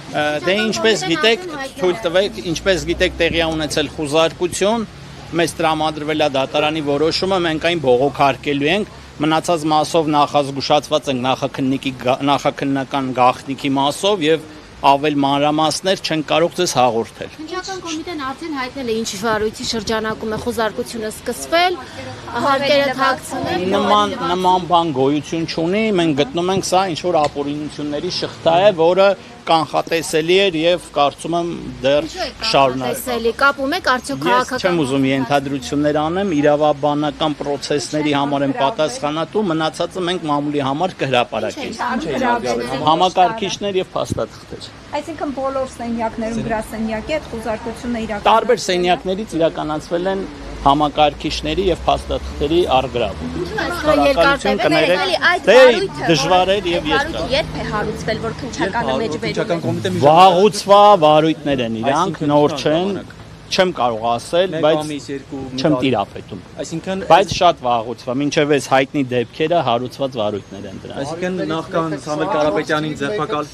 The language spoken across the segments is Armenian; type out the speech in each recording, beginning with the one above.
Դե ինչպես գիտեք, թույլ տվեք, ինչպես գիտեք տեղի ունեցել խուզարկություն, մեզ տրամադրվել է դատարանի որոշումը, մենք այն բողոքարկելու ենք, մնացած մասով նախազգուշացված ենք նախաքննական գաղտնիքի մասով եւ ավել մանրամասներ չեն կարող ձեզ հաղորդել։ Քննչական կոմիտեն արդեն հայտնել է ինչ վարույթի շրջանակում է խոզարկությունը սկսվել, հարկերը թաքցնել։ Նման բան գոյություն չունի, մենք գտնում ենք սա ինչ որ ապօրինությունների շղթա է, որը կանխատեսելի էր եւ կարծում եմ դեռ կշարունակվի։ Կապում եք արդյոք քաղաքական։ Ես չեմ ուզում ենթադրություններ անեմ, իրավաբանական process-ների համար են պատասխանատու, մնացածը մենք մամուլի համար կհրապարակենք։ Համակարգիչներ եւ փաստաթղթեր։ Այսինքն բոլոր սենյակներում գրասենյակի այդ խոզարկությունը իրականացվել։ Տարբեր սենյակներից իրականացվել են համակարգիչների եւ փաստաթղթերի առգրավում։ Դժվար էր եւ երկար։ Երբ է հարուցվել, որ քննչականը մեջ վերում։ Վաղուցվա վարույթներ են իրանք, նոր չեն, չեմ կարող ասել, բայց չեմ տիրապետում։ Այսինքն բայց շատ վաղուցվա, մինչև այս հայտնի դեպքերը հարուցված վարույթներ են դրանք։ Այսինքն նախքան Սամվել Կարապետյանին ձերբակալ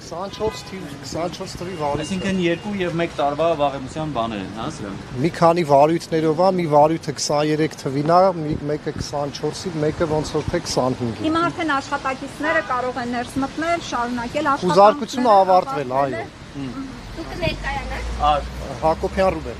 24 թվի վարույթ։ Այսինքն 2 եւ 1 տարվա վաղեմության բաներ են, հա, սրանք։ Մի քանի վարույթներով է, մի վարույթը 23 թվին է, մեկը 24-ի, մեկը ոնց որ թե 25-ի։ Հիմա արդեն աշխատակիցները կարող են ներս մտնել, շարունակել աշխատանքները։ Խոզարկությունը ավարտվել, այո։ Դուք ներկայանաք։ Հակոբյան Ռուբեն։